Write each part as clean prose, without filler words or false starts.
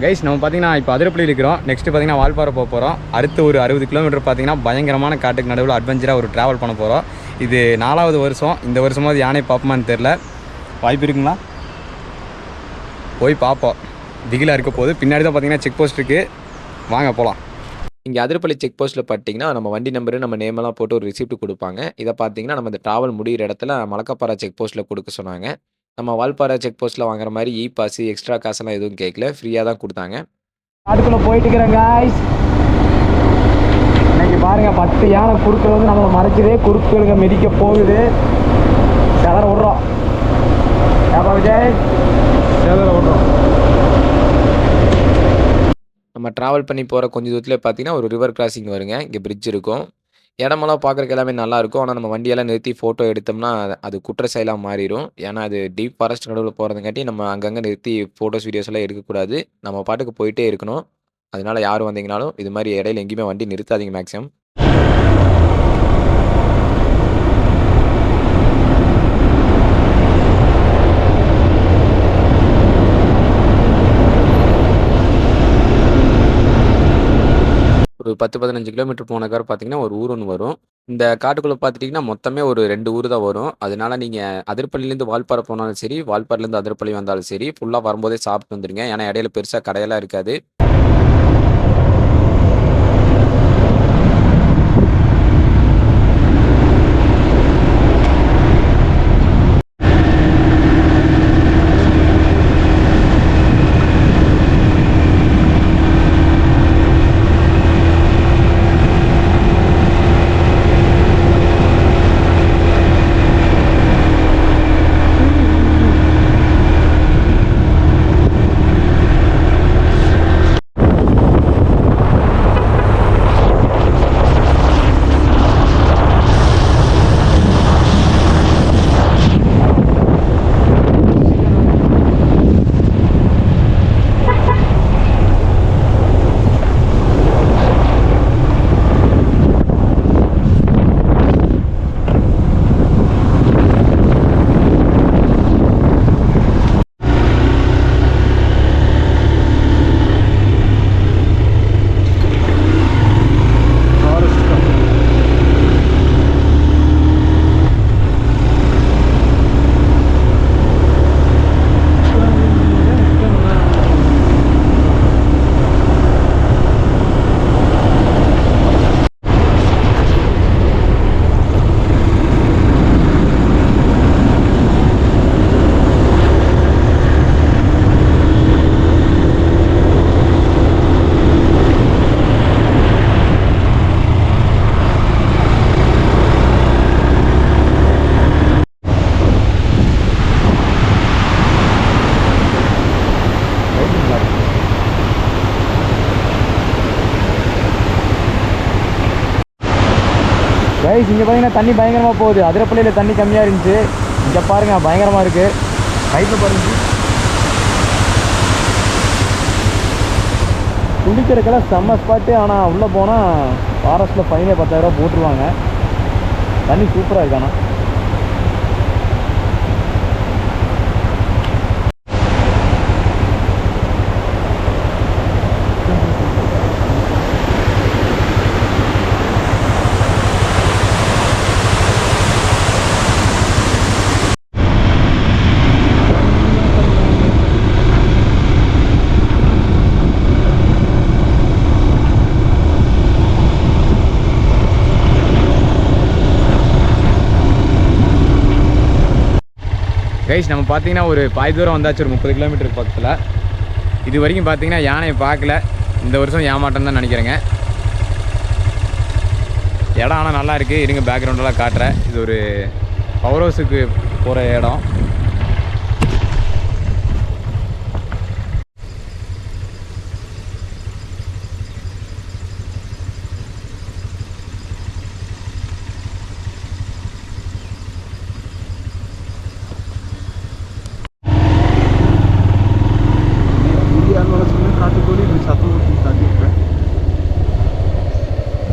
Guys நம்ம பார்த்தீங்கன்னா இப்போ அதிரப்பள்ளி இருக்கிறோம். நெக்ஸ்ட் பார்த்தீங்கன்னா வால்பாறை போக போகிறோம். அடுத்து ஒரு 60 கிலோமீட்டர் பார்த்தீங்கன்னா பயங்கரமான காட்டுக்கு நடுவில் அட்வென்ச்சராக ஒரு ட்ராவல் பண்ண போகிறோம். இது 4வது வருஷம். இந்த வருஷமாவது யானை பார்ப்போமான்னு தெரில. வாய்ப்பு இருக்குங்களா? போய் பார்ப்போம். திகிலாக இருக்க போது பின்னாடி தான் பார்த்தீங்கன்னா செக் போஸ்ட் இருக்குது. வாங்க போகலாம். இங்கே அதிரப்பள்ளி செக் போஸ்ட்டில் பார்த்தீங்கன்னா நம்ம வண்டி நம்பரு நம்ம நேமெல்லாம் போட்டு ஒரு ரிசிப்ட் கொடுப்பாங்க. இதை பார்த்தீங்கன்னா நம்ம இந்த ட்ராவல் முடிகிற இடத்துல மலக்கப்பாறை செக் போஸ்ட்டில் கொடுக்க சொன்னாங்க. நம்ம வால்பாறை செக் போஸ்ட்டில் வாங்குற மாதிரி இ பாஸ் எக்ஸ்ட்ரா காசெல்லாம் எதுவும் கேட்கல, ஃப்ரீயாக தான் கொடுத்தாங்க. காட்டுக்குள்ளே போயிட்டு இருக்கிறேன் காய்ஸ். இன்னைக்கு பாருங்கள் 10 யானை குறுக்கள் வந்து நம்மளை மறைக்குது. குறுக்குகளுங்க மிதிக்க போகுது. செதற விட்றோம். ஏப்பா விஜய், செதற விட்றோம். நம்ம ட்ராவல் பண்ணி போகிற கொஞ்சம் தூரத்தில் பார்த்தீங்கன்னா ஒரு ரிவர் கிராசிங் வருங்க. இங்கே பிரிட்ஜ் இருக்கும். இடமெல்லாம் பார்க்குறக்கு எல்லாமே நல்லாயிருக்கும். ஆனால் நம்ம வண்டியெல்லாம் நிறுத்தி ஃபோட்டோ எடுத்தோம்னா அது குற்ற செயலாக மாறிடும். ஏன்னா அது டீப் ஃபாரஸ்ட் நடுவில் போகிறதுங்காட்டி நம்ம அங்கங்கே நிறுத்தி ஃபோட்டோஸ் வீடியோஸ் எல்லாம் எடுக்கக்கூடாது. நம்ம பாட்டுக்கு போயிட்டே இருக்கணும். அதனால யார் வந்தீங்கனாலும் இது மாதிரி இடையில எங்கேயுமே வண்டி நிறுத்தாதீங்க மேக்ஸிமம். ஒரு 10-15 கிலோமீட்டர் போனக்கார பார்த்தீங்கன்னா ஒரு ஊர் ஒன்று வரும். இந்த காட்டுக்குள்ளே பார்த்துட்டிங்கன்னா மொத்தமே ஒரு 2 ஊர் தான் வரும். அதனால நீங்கள் அதிரப்பள்ளிலேருந்து வால்பாறை போனாலும் சரி, வால்பாறையிலேருந்து அதிரப்பள்ளி வந்தாலும் சரி, ஃபுல்லாக வரும்போதே சாப்பிட்டு வந்துடுங்க. ஏன்னா இடையில பெருசாக கடையெல்லாம் இருக்காது. கைஸ் இங்கே பார்த்தீங்கன்னா தண்ணி பயங்கரமாக போகுது. அதிரப்பள்ளியில் தண்ணி கம்மியாக இருந்துச்சு. இங்கே பாருங்கள் பயங்கரமாக இருக்குது. கைப்பில் பாருங்க. குளிக்கிறதுக்கெல்லாம் செம்ம ஸ்பாட்டு. ஆனால் உள்ளே போனால் ஃபாரஸ்ட்டில் ஃபைனே 10,000 ரூபா போட்டுருவாங்க. தண்ணி சூப்பராக இருக்கு. ஆனால் கைஸ் நம்ம பார்த்தீங்கன்னா ஒரு பாதி தூரம் வந்தாச்சு. ஒரு 30 கிலோமீட்டருக்கு பக்கத்தில். இது வரைக்கும் பார்த்தீங்கன்னா யானையை பார்க்கல. இந்த வருஷம் ஏமாட்டம் தான் நினைக்கிறேங்க. இடம் ஆனால் நல்லா இருக்குது. இருங்க பேக்ரவுண்டெல்லாம் காட்டுறேன். இது ஒரு பவர் ஹவுஸுக்கு போகிற இடம்.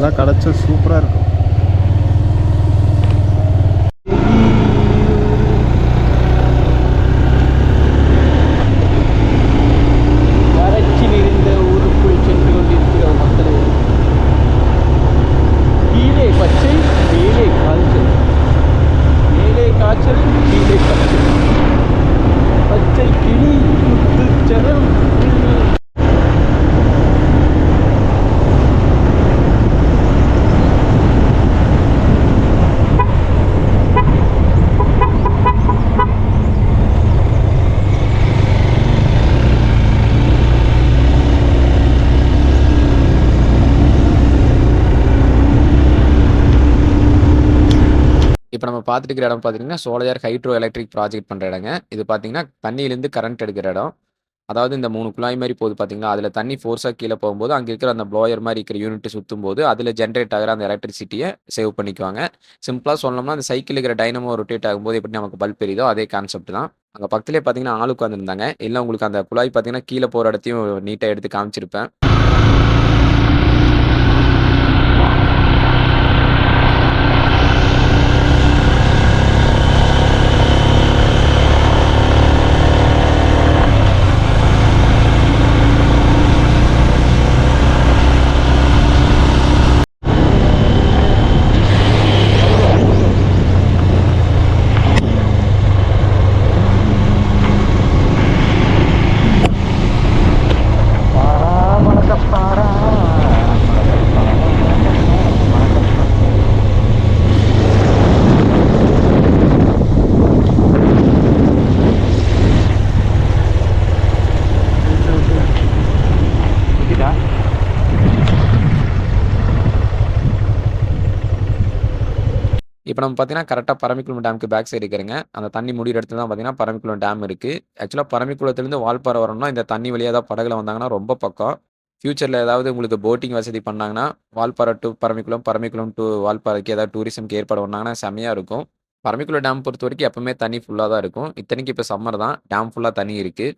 அதெல்லாம் கிடச்சா சூப்பராக இருக்கும். வரச்சினி பார்த்துட்டு இருக்கிற இடம் பார்த்தீங்கன்னா, சோலையார் ஹைட்ரோ எலக்ட்ரிக் ப்ராஜெக்ட் பண்ற இடங்க. இது பார்த்தீங்கன்னா, தண்ணியிலேருந்து கரண்ட் எடுக்கிற இடம். அதாவது இந்த 3 குழாய் மாரி போகுது பார்த்தீங்களா, அதில தண்ணி ஃபோர்ஸா கீழ போகும்போது, அங்க இருக்கிற அந்த ப்ளோயர் மாரி இருக்கிற யூனிட் சுத்தும்போது, அதில ஜெனரேட் ஆகுற அந்த எலக்ட்ரிசிட்டிய சேவ் பண்ணிக்குவாங்க. சிம்பிளா சொல்லணும்னா, அந்த சைக்கிள் இருக்கிற டைனமோ ரொட்டேட் ஆகும்போது எப்படி நமக்கு பல்ப் எரியுதோ, அதே கான்செப்ட் தான். அங்க பக்கத்திலேயே பார்த்தீங்கன்னா, ஆள் உட்கார்ந்திருந்தாங்க. இல்ல உங்களுக்கு அந்த குழாய் பார்த்தீங்கன்னா, கீழ போற இடத்தையும் நீட்டா எடுத்து காமிச்சிருப்பேன். இப்ப நம்ம பார்த்தீங்கன்னா, கரெக்ட்டா பரம்பிக்குளம் டேம்க்கு பேக் சைடு இருக்கிறேங்க. அந்த தண்ணி முடியிற இடத்துல தான் பார்த்தீங்கன்னா, பரம்பிக்குளம் டேம் இருக்கு. ஆக்சுவலா பரம்பிக்குளத்திலிருந்து வால்பாறை வரணும்னா, இந்த தண்ணி வழியா தான் படகுல வந்தாங்கன்னா ரொம்ப பக்கம். ஃபியூச்சர்ல ஏதாவது உங்களுக்கு போட்டிங் வசதி பண்ணாங்கன்னா, வால்பாறை டூ பரம்பிக்குளம், பரம்பிக்குளம் டூ வால்பாறைக்கு ஏதாவது டூரிசம்க்கு ஏற்பாடு பண்ணாங்கன்னா செம்மையா இருக்கும். பரம்பிக்குளம் டேம் பொறுத்தவரைக்கும் எப்பவுமே தண்ணி ஃபுல்லா தான் இருக்கும். இத்தனைக்கும் இப்ப சம்மர் தான். டேம் ஃபுல்லா தண்ணி இருக்கு.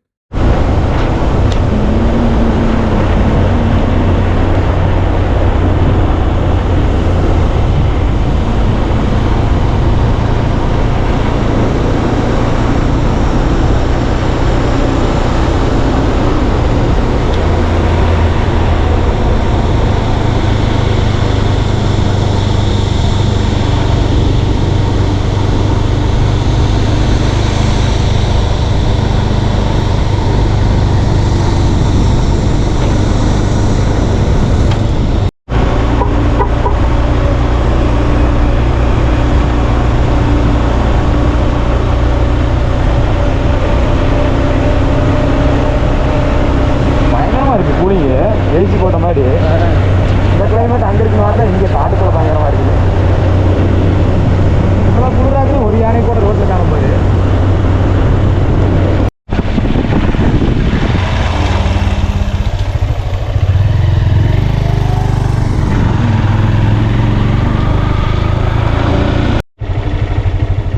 பயங்கரமாக இருக்குது கூலிங்கு. ஏசி போட்ட மாதிரி. இந்த கிளைமேட் அங்கே இருக்குன்னு பார்த்தா இங்கே காட்டுக்குள்ள பயங்கரமாக இருக்குது. இப்போலாம் குளிராக்கு ஒரு யானை கூட ரோட்டில் காணும்போது.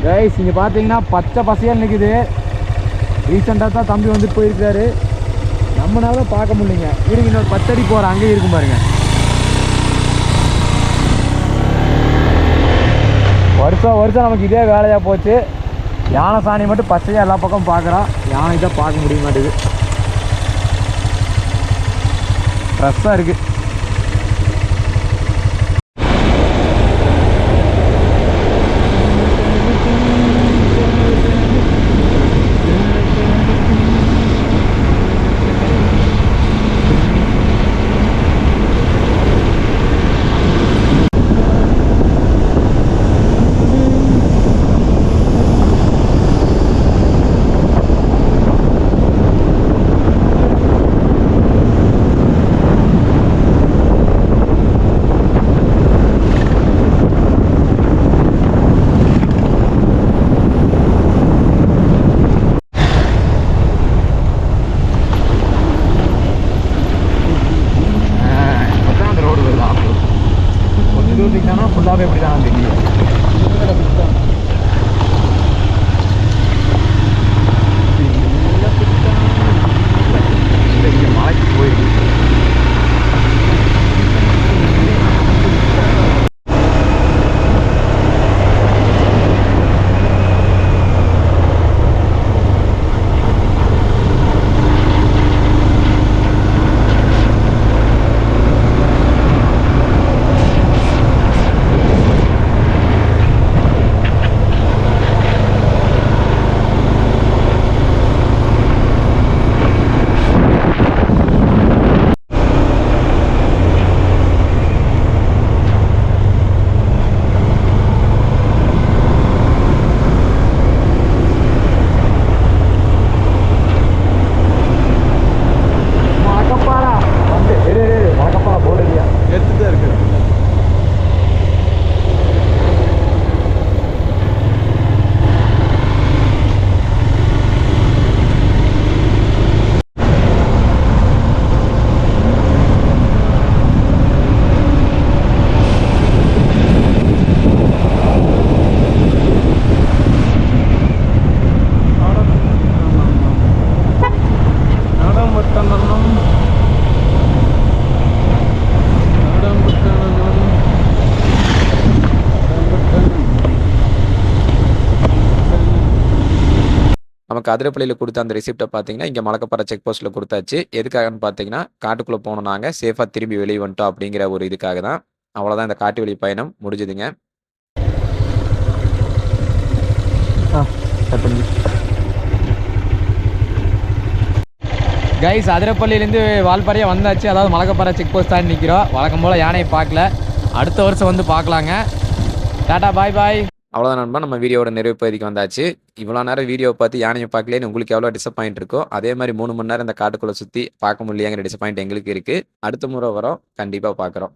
கைஸ் இங்கே பார்த்தீங்கன்னா பச்சை பசையாக நிற்குது. ரீசெண்டாக தான் தம்பி வந்துட்டு போயிருக்காரு. நம்மளால பார்க்க முடியலைங்க. இருங்க இன்னொரு 10 அடி போகிற அங்கேயும் இருக்கும் பாருங்க. வருஷம் நமக்கு இதே வேலையாக போச்சு. யானை சாணி மட்டும் பச்சையாக எல்லா பக்கம் பார்க்குறோம். யானை தான் பார்க்க முடிய மாட்டேங்குது. ஃப்ரெஷ்ஷாக இருக்குது. ஃபுல்லாகவே இப்படி தான் தெரியும். இங்கே மலைக்கு போயிருக்கு. நமக்கு அதிரப்பள்ளியில் கொடுத்த அந்த ரிசிப்ட்டை பார்த்தீங்கன்னா, இங்கே மலக்கப்பாறை செக் போஸ்ட்டில் குடுத்தாச்சு. எதுக்காகன்னு பார்த்தீங்கன்னா, காட்டுக்குள்ள போனோம் நாங்க. சேஃபா திரும்பி வெளிய வந்துட்டோம் அப்படிங்கிற ஒரு இதுக்காக தான். அவ்வளோதான் இந்த காட்டு வழி பயணம் முடிஞ்சுதுங்க. கைஸ் அதிரப்பள்ளியிலேருந்து வால்பாறையே வந்தாச்சு. அதாவது மலக்கப்பாறை செக் போஸ்ட் தாண்டி நிற்கிறோம். வழக்கம் போல் யானையை பார்க்கல. அடுத்த வருஷம் வந்து பார்க்கலாங்க. டாடா பாய் பாய். அவ்வளோதான் நண்பா. நம்ம வீடியோவோட நிறைவு பகுதிக்கு வந்தாச்சு. இவ்வளோ நேரம் வீடியோவை பார்த்து யானையை பார்க்கலேன்னு உங்களுக்கு எவ்வளோ டிசப்பாயிண்ட் இருக்கோ, அதே மாதிரி 3 மணி நேரம் இந்த காட்டுக்குள்ளே சுற்றி பார்க்க முடியலையாங்கிற டிசப்பாயிண்ட் எங்களுக்கு இருக்குது. அடுத்த முறை வரோம். கண்டிப்பாக பார்க்குறோம்.